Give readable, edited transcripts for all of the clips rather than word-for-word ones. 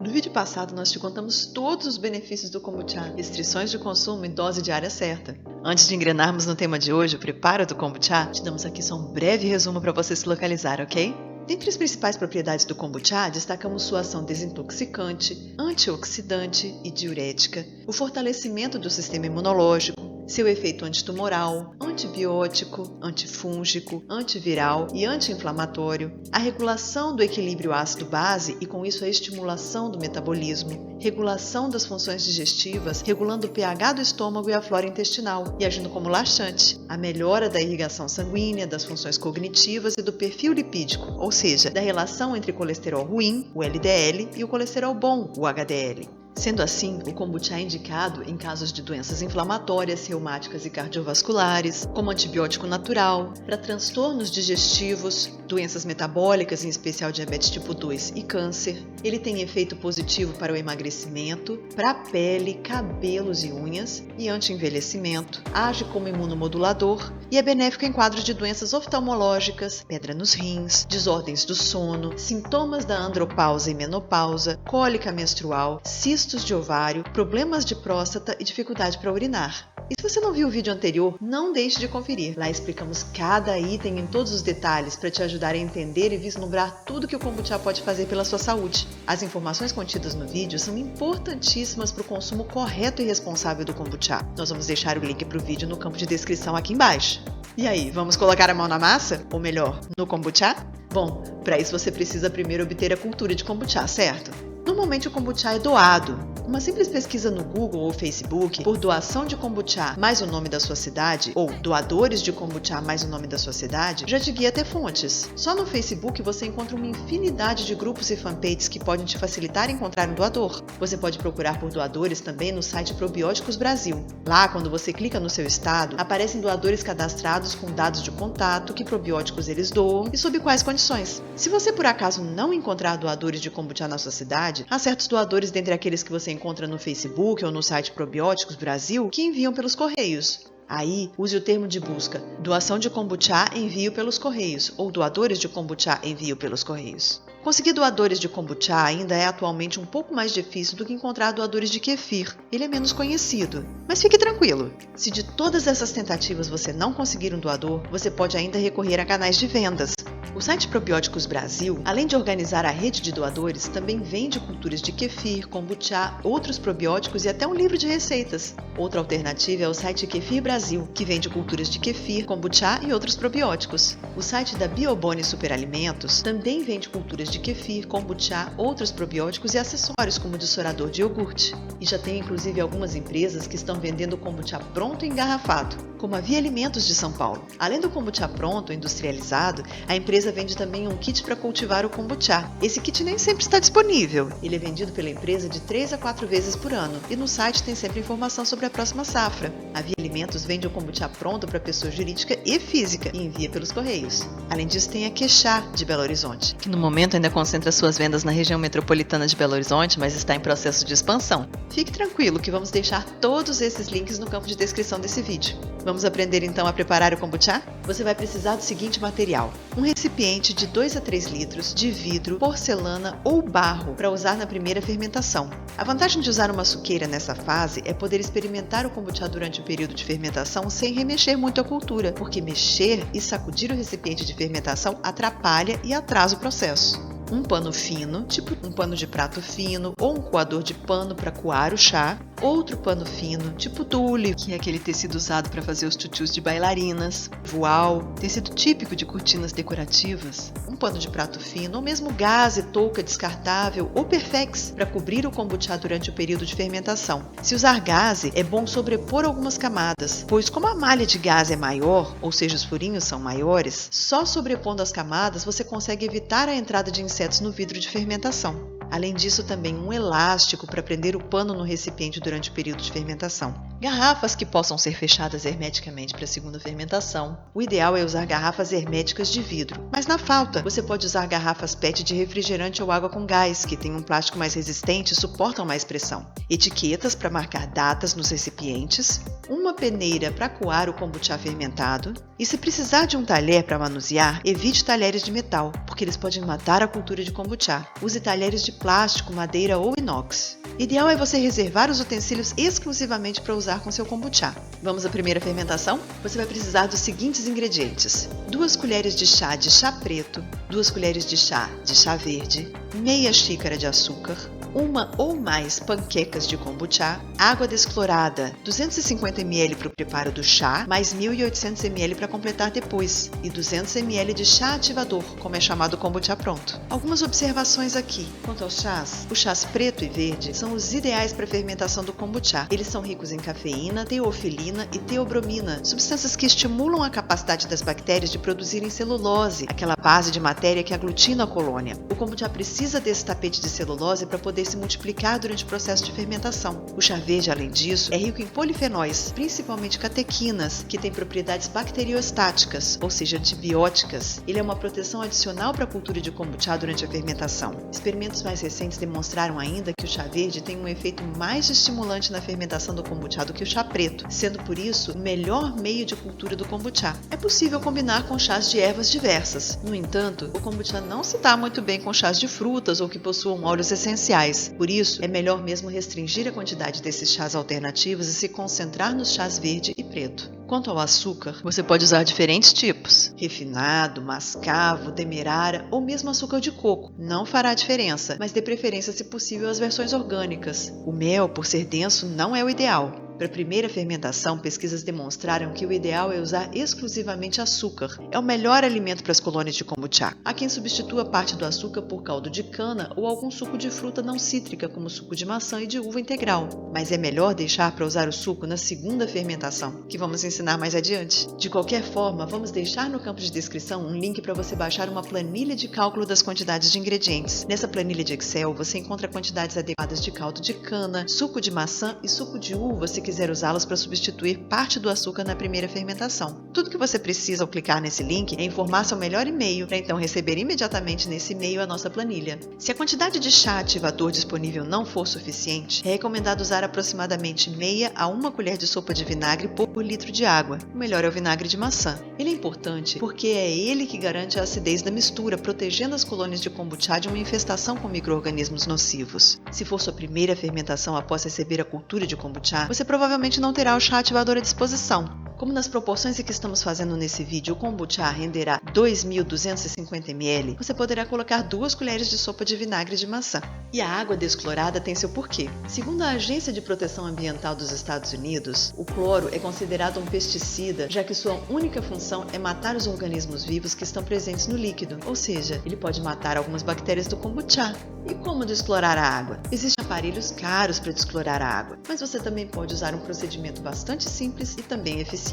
No vídeo passado, nós te contamos todos os benefícios do kombucha, restrições de consumo e dose diária certa. Antes de engrenarmos no tema de hoje, o preparo do kombucha, te damos aqui só um breve resumo para você se localizar, ok? Dentre as principais propriedades do kombucha, destacamos sua ação desintoxicante, antioxidante e diurética, o fortalecimento do sistema imunológico, seu efeito antitumoral, antibiótico, antifúngico, antiviral e anti-inflamatório, a regulação do equilíbrio ácido-base e com isso a estimulação do metabolismo, regulação das funções digestivas, regulando o pH do estômago e a flora intestinal e agindo como laxante, a melhora da irrigação sanguínea, das funções cognitivas e do perfil lipídico, ou seja, da relação entre colesterol ruim, o LDL, e o colesterol bom, o HDL. Sendo assim, o kombucha é indicado em casos de doenças inflamatórias, reumáticas e cardiovasculares, como antibiótico natural, para transtornos digestivos, doenças metabólicas, em especial diabetes tipo 2 e câncer. Ele tem efeito positivo para o emagrecimento, para a pele, cabelos e unhas e anti-envelhecimento, age como imunomodulador e é benéfico em quadros de doenças oftalmológicas, pedra nos rins, desordens do sono, sintomas da andropausa e menopausa, cólica menstrual, cistos de ovário, problemas de próstata e dificuldade para urinar. E se você não viu o vídeo anterior, não deixe de conferir. Lá explicamos cada item em todos os detalhes para te ajudar a entender e vislumbrar tudo que o kombucha pode fazer pela sua saúde. As informações contidas no vídeo são importantíssimas para o consumo correto e responsável do kombucha. Nós vamos deixar o link para o vídeo no campo de descrição aqui embaixo. E aí, vamos colocar a mão na massa? Ou melhor, no kombucha? Bom, para isso você precisa primeiro obter a cultura de kombucha, certo? Normalmente o kombucha é doado. Uma simples pesquisa no Google ou Facebook por doação de kombucha mais o nome da sua cidade ou doadores de kombucha mais o nome da sua cidade já te guia até fontes. Só no Facebook você encontra uma infinidade de grupos e fanpages que podem te facilitar encontrar um doador. Você pode procurar por doadores também no site Probióticos Brasil. Lá, quando você clica no seu estado, aparecem doadores cadastrados com dados de contato, que probióticos eles doam e sob quais condições. Se você por acaso não encontrar doadores de kombucha na sua cidade, há certos doadores dentre aqueles que você encontra no Facebook ou no site Probióticos Brasil que enviam pelos correios. Aí, use o termo de busca doação de kombucha envio pelos correios ou doadores de kombucha envio pelos correios. Conseguir doadores de kombucha ainda é atualmente um pouco mais difícil do que encontrar doadores de kefir. Ele é menos conhecido. Mas fique tranquilo, se de todas essas tentativas você não conseguir um doador, você pode ainda recorrer a canais de vendas. O site Probióticos Brasil, além de organizar a rede de doadores, também vende culturas de kefir, kombucha, outros probióticos e até um livro de receitas. Outra alternativa é o site Kefir Brasil, que vende culturas de kefir, kombucha e outros probióticos. O site da Biobone Superalimentos também vende culturas de kefir, kombucha, outros probióticos e acessórios como dissorador de iogurte. E já tem inclusive algumas empresas que estão vendendo kombucha pronto e engarrafado, como a Via Alimentos de São Paulo. Além do kombucha pronto, industrializado, a empresa vende também um kit para cultivar o kombucha. Esse kit nem sempre está disponível. Ele é vendido pela empresa de 3 a 4 vezes por ano e no site tem sempre informação sobre a próxima safra. A Via Alimentos vende o kombucha pronto para pessoa jurídica e física e envia pelos correios. Além disso, tem a Quechá de Belo Horizonte, que no momento ainda concentra suas vendas na região metropolitana de Belo Horizonte, mas está em processo de expansão. Fique tranquilo que vamos deixar todos esses links no campo de descrição desse vídeo. Vamos aprender então a preparar o kombucha? Você vai precisar do seguinte material: um recipiente de 2 a 3 litros de vidro, porcelana ou barro para usar na primeira fermentação. A vantagem de usar uma suqueira nessa fase é poder experimentar o kombucha durante o período de fermentação sem remexer muito a cultura, porque mexer e sacudir o recipiente de fermentação atrapalha e atrasa o processo. Um pano fino, tipo um pano de prato fino ou um coador de pano para coar o chá. Outro pano fino, tipo tule, que é aquele tecido usado para fazer os tutus de bailarinas. Voal, tecido típico de cortinas decorativas. Um pano de prato fino ou mesmo gaze, touca descartável ou perfex para cobrir o kombucha durante o período de fermentação. Se usar gaze, é bom sobrepor algumas camadas, pois como a malha de gaze é maior, ou seja, os furinhos são maiores, só sobrepondo as camadas você consegue evitar a entrada de insetos no vidro de fermentação. Além disso, também um elástico para prender o pano no recipiente durante o período de fermentação. Garrafas que possam ser fechadas hermeticamente para a segunda fermentação. O ideal é usar garrafas herméticas de vidro, mas na falta, você pode usar garrafas PET de refrigerante ou água com gás, que têm um plástico mais resistente e suportam mais pressão. Etiquetas para marcar datas nos recipientes, uma peneira para coar o kombucha fermentado, e se precisar de um talher para manusear, evite talheres de metal, porque eles podem matar a cultura de kombucha. Use talheres de plástico, madeira ou inox. Ideal é você reservar os utensílios exclusivamente para usar com seu kombucha. Vamos à primeira fermentação? Você vai precisar dos seguintes ingredientes: 2 colheres de chá preto, 2 colheres de chá verde, meia xícara de açúcar, uma ou mais panquecas de kombucha, água desclorada, 250 ml para o preparo do chá, mais 1.800 ml para completar depois, e 200 ml de chá ativador, como é chamado o kombucha pronto. Algumas observações aqui. Quanto aos chás, os chás preto e verde são os ideais para a fermentação do kombucha. Eles são ricos em cafeína, teofilina e teobromina, substâncias que estimulam a capacidade das bactérias de produzirem celulose, aquela base de matéria que aglutina a colônia. O kombucha precisa desse tapete de celulose para poder se multiplicar durante o processo de fermentação. O chá verde, além disso, é rico em polifenóis, principalmente catequinas, que têm propriedades bacteriostáticas, ou seja, antibióticas. Ele é uma proteção adicional para a cultura de kombucha durante a fermentação. Experimentos mais recentes demonstraram ainda que o chá verde tem um efeito mais estimulante na fermentação do kombucha do que o chá preto, sendo por isso o melhor meio de cultura do kombucha. É possível combinar com chás de ervas diversas. No entanto, o kombucha não se dá muito bem com chás de frutas ou que possuam óleos essenciais. Por isso, é melhor mesmo restringir a quantidade desses chás alternativos e se concentrar nos chás verde e preto. Quanto ao açúcar, você pode usar diferentes tipos: refinado, mascavo, demerara ou mesmo açúcar de coco. Não fará diferença, mas dê preferência, se possível, às versões orgânicas. O mel, por ser denso, não é o ideal. Para a primeira fermentação, pesquisas demonstraram que o ideal é usar exclusivamente açúcar. É o melhor alimento para as colônias de kombucha. Há quem substitua parte do açúcar por caldo de cana ou algum suco de fruta não cítrica, como suco de maçã e de uva integral. Mas é melhor deixar para usar o suco na segunda fermentação, que vamos ensinar mais adiante. De qualquer forma, vamos deixar no campo de descrição um link para você baixar uma planilha de cálculo das quantidades de ingredientes. Nessa planilha de Excel, você encontra quantidades adequadas de caldo de cana, suco de maçã e suco de uva, se quiser usá-los para substituir parte do açúcar na primeira fermentação. Tudo que você precisa ao clicar nesse link é informar seu melhor e-mail para então receber imediatamente nesse e-mail a nossa planilha. Se a quantidade de chá ativador disponível não for suficiente, é recomendado usar aproximadamente meia a 1 colher de sopa de vinagre por litro de água. O melhor é o vinagre de maçã. Ele é importante porque é ele que garante a acidez da mistura, protegendo as colônias de kombucha de uma infestação com micro-organismos nocivos. Se for sua primeira fermentação após receber a cultura de kombucha, você provavelmente não terá o chá ativador à disposição. Como nas proporções que estamos fazendo nesse vídeo, o kombucha renderá 2.250 ml, você poderá colocar 2 colheres de sopa de vinagre de maçã. E a água desclorada tem seu porquê. Segundo a Agência de Proteção Ambiental dos Estados Unidos, o cloro é considerado um pesticida, já que sua única função é matar os organismos vivos que estão presentes no líquido, ou seja, ele pode matar algumas bactérias do kombucha. E como desclorar a água? Existem aparelhos caros para desclorar a água, mas você também pode usar um procedimento bastante simples e também eficiente.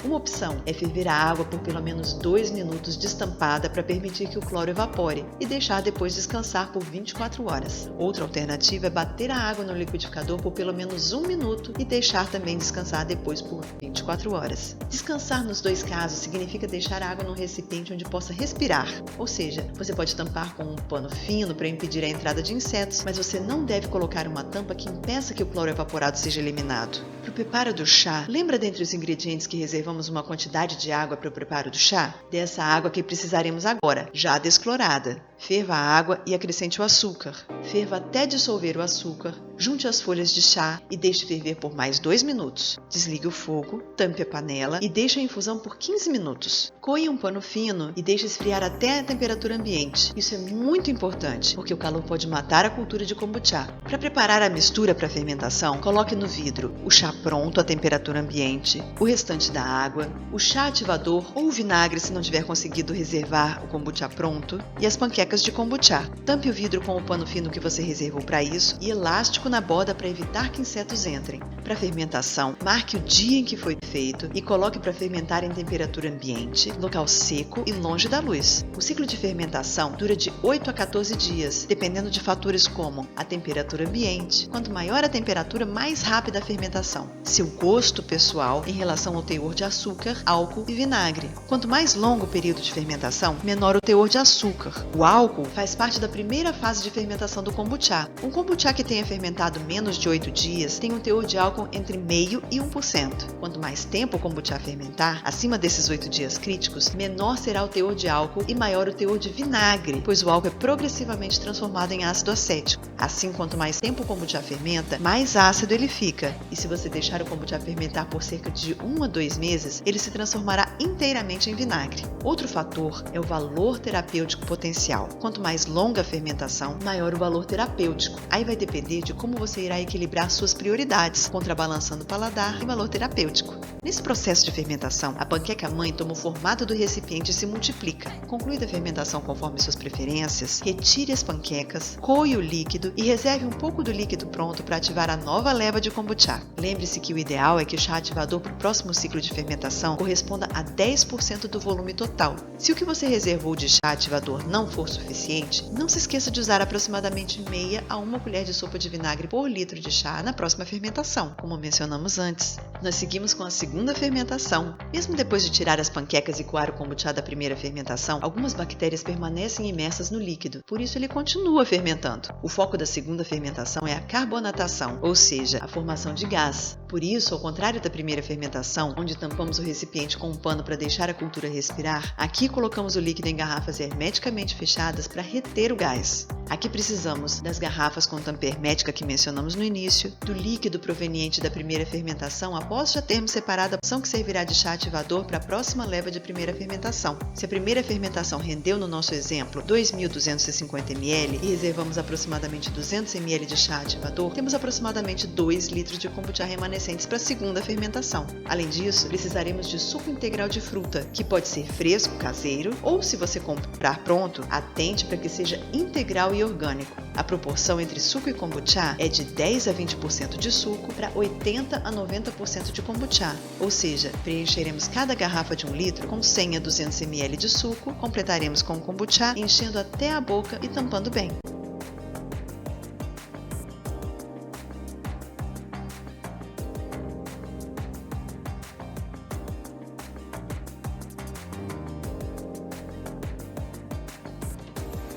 Uma opção é ferver a água por pelo menos 2 minutos destampada para permitir que o cloro evapore e deixar depois descansar por 24 horas. Outra alternativa é bater a água no liquidificador por pelo menos 1 minuto e deixar também descansar depois por 24 horas. Descansar nos dois casos significa deixar a água num recipiente onde possa respirar, ou seja, você pode tampar com um pano fino para impedir a entrada de insetos, mas você não deve colocar uma tampa que impeça que o cloro evaporado seja eliminado. Para o preparo do chá, lembra dentre os ingredientes que reservamos uma quantidade de água para o preparo do chá? Dessa água que precisaremos agora, já desclorada. Ferva a água e acrescente o açúcar. Ferva até dissolver o açúcar, junte as folhas de chá e deixe ferver por mais 2 minutos. Desligue o fogo, tampe a panela e deixe a infusão por 15 minutos. Coe um pano fino e deixe esfriar até a temperatura ambiente. Isso é muito importante, porque o calor pode matar a cultura de kombucha. Para preparar a mistura para a fermentação, coloque no vidro o chá pronto à temperatura ambiente, o restante da água, o chá ativador ou o vinagre se não tiver conseguido reservar o kombucha pronto e as panquecas panquecas de kombucha. Tampe o vidro com o pano fino que você reservou para isso e elástico na borda para evitar que insetos entrem. Para fermentação, marque o dia em que foi feito e coloque para fermentar em temperatura ambiente, local seco e longe da luz. O ciclo de fermentação dura de 8 a 14 dias, dependendo de fatores como a temperatura ambiente. Quanto maior a temperatura, mais rápida a fermentação. Seu gosto pessoal em relação ao teor de açúcar, álcool e vinagre. Quanto mais longo o período de fermentação, menor o teor de açúcar. O álcool faz parte da primeira fase de fermentação do kombucha. Um kombucha que tenha fermentado menos de 8 dias tem um teor de álcool entre 0,5% e 1%. Quanto mais tempo o kombucha fermentar, acima desses 8 dias críticos, menor será o teor de álcool e maior o teor de vinagre, pois o álcool é progressivamente transformado em ácido acético. Assim, quanto mais tempo o kombucha fermenta, mais ácido ele fica. E se você deixar o kombucha fermentar por cerca de 1 a 2 meses, ele se transformará inteiramente em vinagre. Outro fator é o valor terapêutico potencial. Quanto mais longa a fermentação, maior o valor terapêutico. Aí vai depender de como você irá equilibrar suas prioridades, contrabalançando o paladar e valor terapêutico. Nesse processo de fermentação, a panqueca mãe toma o formato do recipiente e se multiplica. Concluída a fermentação conforme suas preferências, retire as panquecas, coe o líquido e reserve um pouco do líquido pronto para ativar a nova leva de kombucha. Lembre-se que o ideal é que o chá ativador para o próximo ciclo de fermentação corresponda a 10% do volume total. Se o que você reservou de chá ativador não for suficiente, não se esqueça de usar aproximadamente meia a 1 colher de sopa de vinagre por litro de chá na próxima fermentação, como mencionamos antes. Nós seguimos com a segunda fermentação. Mesmo depois de tirar as panquecas e coar o kombucha da primeira fermentação, algumas bactérias permanecem imersas no líquido, por isso ele continua fermentando. O foco da segunda fermentação é a carbonatação, ou seja, a formação de gás. Por isso, ao contrário da primeira fermentação, onde tampamos o recipiente com um pano para deixar a cultura respirar, aqui colocamos o líquido em garrafas hermeticamente fechadas para reter o gás. Aqui precisamos das garrafas com tampa hermética que mencionamos no início, do líquido proveniente da primeira fermentação após já termos separado a porção que servirá de chá ativador para a próxima leva de primeira fermentação. Se a primeira fermentação rendeu, no nosso exemplo, 2.250 ml e reservamos aproximadamente 200 ml de chá ativador, temos aproximadamente 2 litros de kombucha remanescentes para a segunda fermentação. Além disso, precisaremos de suco integral de fruta, que pode ser fresco, caseiro, ou se você comprar pronto, atente para que seja integral e orgânico. A proporção entre suco e kombucha é de 10 a 20% de suco para 80 a 90% de kombucha, ou seja, preencheremos cada garrafa de 1 litro com 100 a 200 ml de suco, completaremos com kombucha, enchendo até a boca e tampando bem.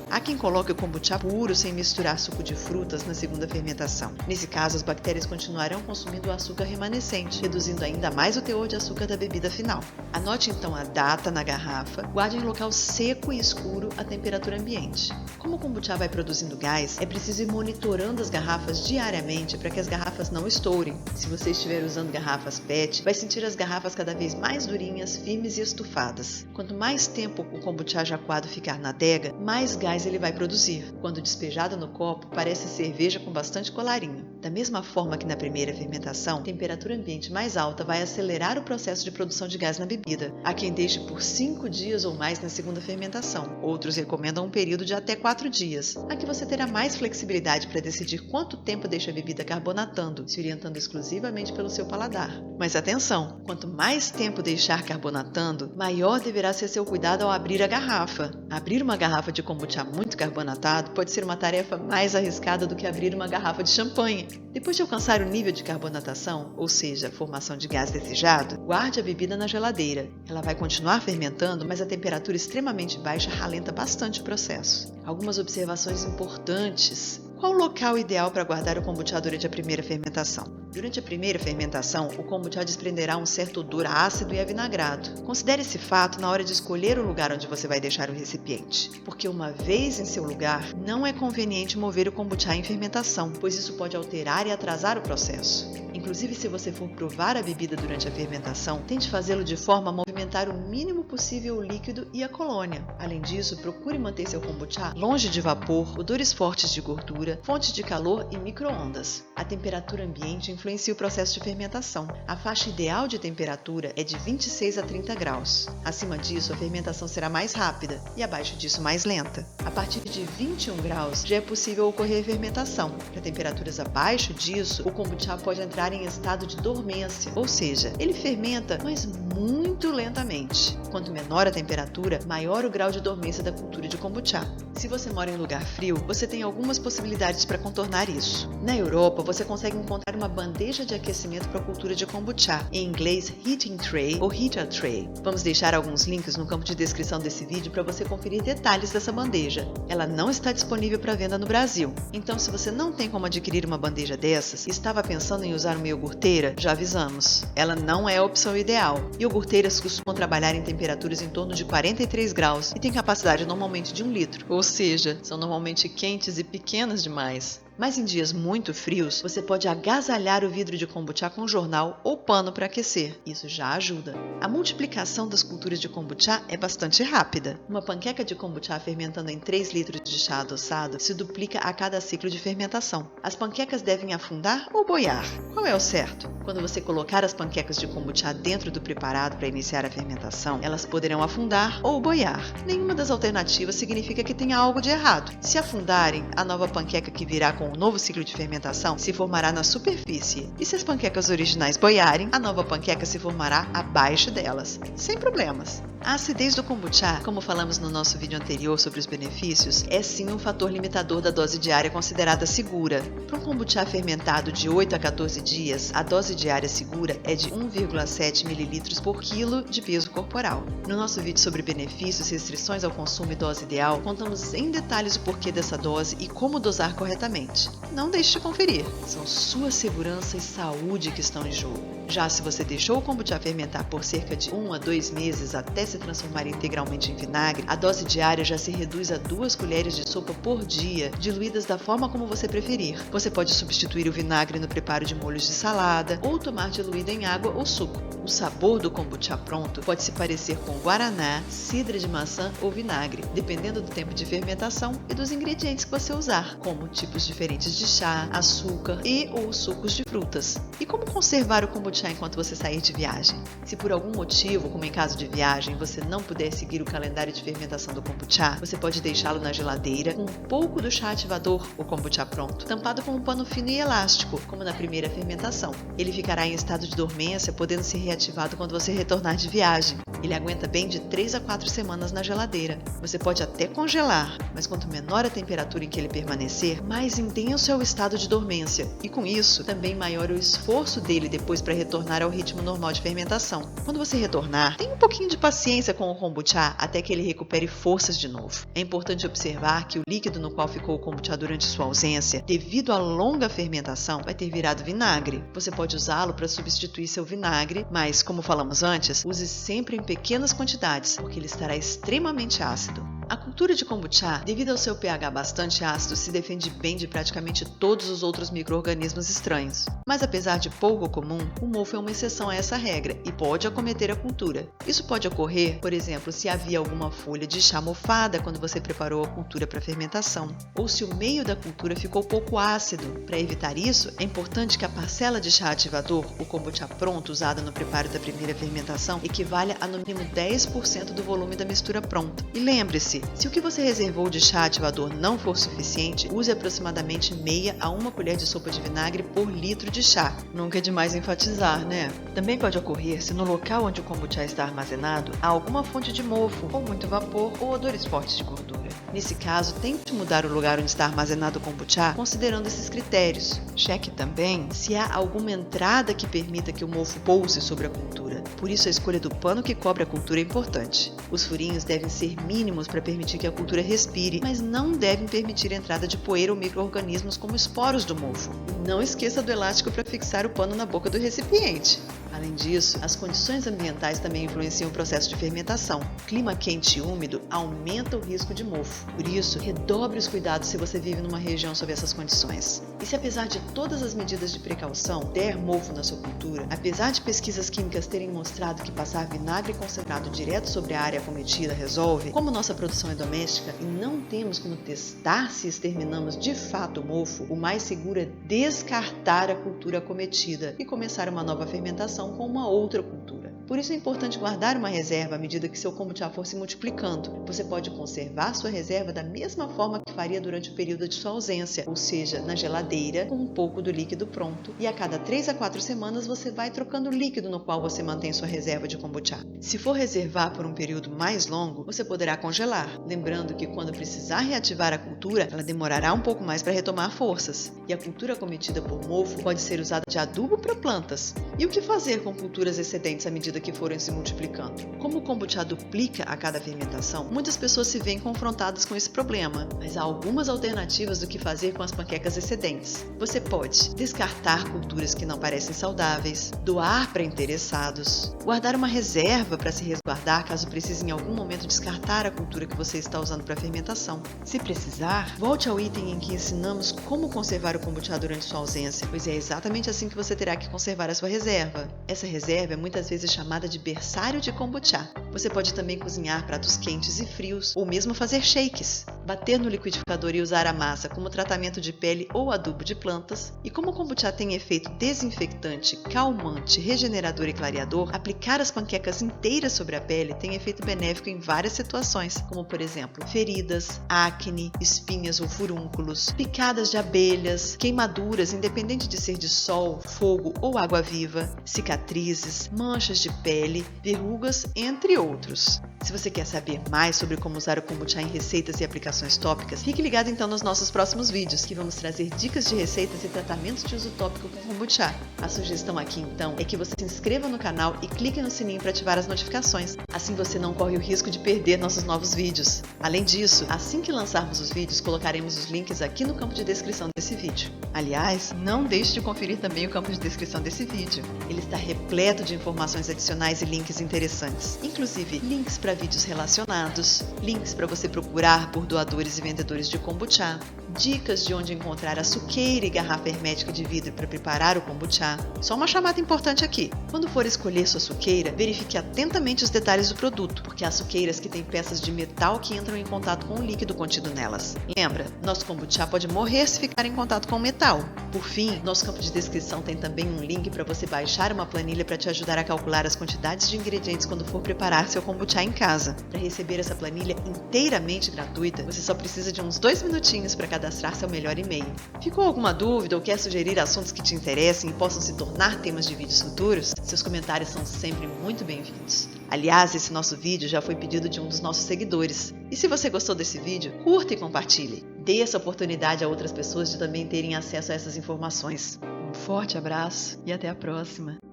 Há quem coloque o kombucha puro sem misturar suco de frutas na segunda fermentação. Nesse caso, as bactérias continuarão consumindo o açúcar remanescente, reduzindo ainda mais o teor de açúcar da bebida final. Anote então a data na garrafa, guarde em local seco e escuro a temperatura ambiente. Como o kombucha vai produzindo gás, é preciso ir monitorando as garrafas diariamente para que as garrafas não estourem. Se você estiver usando garrafas PET, vai sentir as garrafas cada vez mais durinhas, firmes e estufadas. Quanto mais tempo o kombucha já coado ficar na adega, mais gás ele vai produzir. Quando despejado no copo, parece cerveja com bastante colarinho. Da mesma forma que na primeira fermentação, temperatura ambiente mais alta vai acelerar o processo de produção de gás na bebida. Há quem deixe por 5 dias ou mais na segunda fermentação. Outros recomendam um período de até 4 dias. Aqui você terá mais flexibilidade para decidir quanto tempo deixa a bebida carbonatando, se orientando exclusivamente pelo seu paladar. Mas atenção, quanto mais tempo deixar carbonatando, maior deverá ser seu cuidado ao abrir a garrafa. Abrir uma garrafa de kombucha muito carbonatado pode ser uma tarefa mais arriscada do que abrir uma garrafa de champanhe. Depois de alcançar o nível de carbonatação, ou seja, a formação de gás desejado, guarde a bebida na geladeira. Ela vai continuar fermentando, mas a temperatura extremamente baixa ralenta bastante o processo. Algumas observações importantes. Qual o local ideal para guardar o kombucha durante a primeira fermentação? Durante a primeira fermentação, o kombucha desprenderá um certo odor ácido e avinagrado. Considere esse fato na hora de escolher o lugar onde você vai deixar o recipiente, porque uma vez em seu lugar, não é conveniente mover o kombucha em fermentação, pois isso pode alterar e atrasar o processo. Inclusive, se você for provar a bebida durante a fermentação, tente fazê-lo de forma a movimentar o mínimo possível o líquido e a colônia. Além disso, procure manter seu kombucha longe de vapor, odores fortes de gordura, fontes de calor e micro-ondas. A temperatura ambiente influencia influencia o processo de fermentação. A faixa ideal de temperatura é de 26 a 30 graus. Acima disso, a fermentação será mais rápida e abaixo disso mais lenta. A partir de 21 graus já é possível ocorrer fermentação. Para temperaturas abaixo disso, o kombucha pode entrar em estado de dormência, ou seja, ele fermenta, mas muito lentamente. Quanto menor a temperatura, maior o grau de dormência da cultura de kombucha. Se você mora em lugar frio, você tem algumas possibilidades para contornar isso. Na Europa, você consegue encontrar uma bandeja de aquecimento para a cultura de kombucha, em inglês heating tray ou heater tray. Vamos deixar alguns links no campo de descrição desse vídeo para você conferir detalhes dessa bandeja. Ela não está disponível para venda no Brasil, então se você não tem como adquirir uma bandeja dessas e estava pensando em usar uma iogurteira, já avisamos. Ela não é a opção ideal. Iogurteiras costumam trabalhar em temperaturas em torno de 43 graus e têm capacidade normalmente de 1 litro, ou seja, são normalmente quentes e pequenas demais. Mas em dias muito frios, você pode agasalhar o vidro de kombucha com jornal ou pano para aquecer. Isso já ajuda. A multiplicação das culturas de kombucha é bastante rápida. Uma panqueca de kombucha fermentando em 3 litros de chá adoçado se duplica a cada ciclo de fermentação. As panquecas devem afundar ou boiar? Qual é o certo? Quando você colocar as panquecas de kombucha dentro do preparado para iniciar a fermentação, elas poderão afundar ou boiar. Nenhuma das alternativas significa que tenha algo de errado. Se afundarem, a nova panqueca que virá com o novo ciclo de fermentação se formará na superfície. E se as panquecas originais boiarem, a nova panqueca se formará abaixo delas, sem problemas. A acidez do kombucha, como falamos no nosso vídeo anterior sobre os benefícios, é sim um fator limitador da dose diária considerada segura. Para um kombucha fermentado de 8 a 14 dias, a dose diária segura é de 1,7 ml por quilo de peso corporal. No nosso vídeo sobre benefícios, restrições ao consumo e dose ideal, contamos em detalhes o porquê dessa dose e como dosar corretamente. Não deixe de conferir, são sua segurança e saúde que estão em jogo. Já se você deixou o kombucha fermentar por cerca de 1 a 2 meses até se transformar integralmente em vinagre, a dose diária já se reduz a 2 colheres de sopa por dia, diluídas da forma como você preferir. Você pode substituir o vinagre no preparo de molhos de salada ou tomar diluído em água ou suco. O sabor do kombucha pronto pode se parecer com guaraná, cidra de maçã ou vinagre, dependendo do tempo de fermentação e dos ingredientes que você usar, como tipos diferentes de chá, açúcar e ou sucos de frutas. E como conservar o kombucha enquanto você sair de viagem? Se por algum motivo, como em caso de viagem, você não puder seguir o calendário de fermentação do kombucha, você pode deixá-lo na geladeira com um pouco do chá ativador, o kombucha pronto, tampado com um pano fino e elástico, como na primeira fermentação. Ele ficará em estado de dormência, podendo ser reativado quando você retornar de viagem. Ele aguenta bem de 3 a 4 semanas na geladeira. Você pode até congelar, mas quanto menor a temperatura em que ele permanecer, mais intenso é o estado de dormência, e com isso, também maior o esforço dele depois para retornar ao ritmo normal de fermentação. Quando você retornar, tenha um pouquinho de paciência com o kombucha até que ele recupere forças de novo. É importante observar que o líquido no qual ficou o kombucha durante sua ausência, devido à longa fermentação, vai ter virado vinagre. Você pode usá-lo para substituir seu vinagre, mas, como falamos antes, use sempre em pequenas quantidades, porque ele estará extremamente ácido. A cultura de kombucha, devido ao seu pH bastante ácido, se defende bem de praticamente todos os outros micro-organismos estranhos. Mas apesar de pouco comum, o mofo é uma exceção a essa regra e pode acometer a cultura. Isso pode ocorrer, por exemplo, se havia alguma folha de chá mofada quando você preparou a cultura para fermentação, ou se o meio da cultura ficou pouco ácido. Para evitar isso, é importante que a parcela de chá ativador, o kombucha pronto usada no preparo da primeira fermentação, equivalha a no mínimo 10% do volume da mistura pronta. E lembre-se, se o que você reservou de chá ativador não for suficiente, use aproximadamente meia a 1 colher de sopa de vinagre por litro de chá. Nunca é demais enfatizar, né? Também pode ocorrer se no local onde o kombucha está armazenado há alguma fonte de mofo, ou muito vapor, ou odores fortes de gordura. Nesse caso, tente mudar o lugar onde está armazenado o kombucha considerando esses critérios. Cheque também se há alguma entrada que permita que o mofo pouse sobre a cultura. Por isso, a escolha do pano que cobre a cultura é importante. Os furinhos devem ser mínimos para permitir que a cultura respire, mas não devem permitir a entrada de poeira ou micro-organismos como esporos do mofo. E não esqueça do elástico para fixar o pano na boca do recipiente. Além disso, as condições ambientais também influenciam o processo de fermentação. O clima quente e úmido aumenta o risco de mofo. Por isso, redobre os cuidados se você vive numa região sob essas condições. E se apesar de todas as medidas de precaução der mofo na sua cultura, apesar de pesquisas químicas terem mostrado que passar vinagre concentrado direto sobre a área acometida resolve, como nossa produção é doméstica e não temos como testar se exterminamos de fato o mofo, o mais seguro é descartar a cultura acometida e começar uma nova fermentação com uma outra cultura. Por isso é importante guardar uma reserva à medida que seu kombucha for se multiplicando. Você pode conservar sua reserva da mesma forma que faria durante o período de sua ausência, ou seja, na geladeira, com um pouco do líquido pronto, e a cada 3 a 4 semanas você vai trocando o líquido no qual você mantém sua reserva de kombucha. Se for reservar por um período mais longo, você poderá congelar, lembrando que quando precisar reativar a cultura, ela demorará um pouco mais para retomar forças. E a cultura acometida por mofo pode ser usada de adubo para plantas. E o que fazer com culturas excedentes à medida que forem se multiplicando? Como o kombucha duplica a cada fermentação, muitas pessoas se veem confrontadas com esse problema, mas há algumas alternativas do que fazer com as panquecas excedentes. Você pode descartar culturas que não parecem saudáveis, doar para interessados, guardar uma reserva para se resguardar caso precise em algum momento descartar a cultura que você está usando para fermentação. Se precisar, volte ao item em que ensinamos como conservar o kombucha durante sua ausência, pois é exatamente assim que você terá que conservar a sua reserva. Essa reserva é muitas vezes chamada de berçário de kombucha. Você pode também cozinhar pratos quentes e frios, ou mesmo fazer shakes, bater no liquidificador e usar a massa como tratamento de pele ou adubo de plantas. E como o kombucha tem efeito desinfectante, calmante, regenerador e clareador, aplicar as panquecas inteiras sobre a pele tem efeito benéfico em várias situações, como por exemplo, feridas, acne, espinhas ou furúnculos, picadas de abelhas, queimaduras, independente de ser de sol, fogo ou água viva, cicatrizes, manchas de pele, verrugas, entre outros. Se você quer saber mais sobre como usar o kombucha em receitas e aplicações tópicas, fique ligado então nos nossos próximos vídeos, que vamos trazer dicas de receitas e tratamentos de uso tópico com kombucha. A sugestão aqui então é que você se inscreva no canal e clique no sininho para ativar as notificações. Assim você não corre o risco de perder nossos novos vídeos. Além disso, assim que lançarmos os vídeos, colocaremos os links aqui no campo de descrição desse vídeo. Aliás, não deixe de conferir também o campo de descrição desse vídeo. Ele está repleto de informações adicionais e links interessantes, inclusive links para vídeos relacionados, links para você procurar por doadores e vendedores de kombucha, dicas de onde encontrar a suqueira e garrafa hermética de vidro para preparar o kombucha. Só uma chamada importante aqui. Quando for escolher sua suqueira, verifique atentamente os detalhes do produto, porque há suqueiras que têm peças de metal que entram em contato com o líquido contido nelas. Lembra, nosso kombucha pode morrer se ficar em contato com o metal. Por fim, nosso campo de descrição tem também um link para você baixar uma planilha para te ajudar a calcular as quantidades de ingredientes quando for preparar seu kombucha em casa. Para receber essa planilha inteiramente gratuita, você só precisa de uns 2 minutinhos para cadastrar seu melhor e-mail. Ficou alguma dúvida ou quer sugerir assuntos que te interessem e possam se tornar temas de vídeos futuros? Seus comentários são sempre muito bem-vindos. Aliás, esse nosso vídeo já foi pedido de um dos nossos seguidores. E se você gostou desse vídeo, curta e compartilhe. Dê essa oportunidade a outras pessoas de também terem acesso a essas informações. Um forte abraço e até a próxima!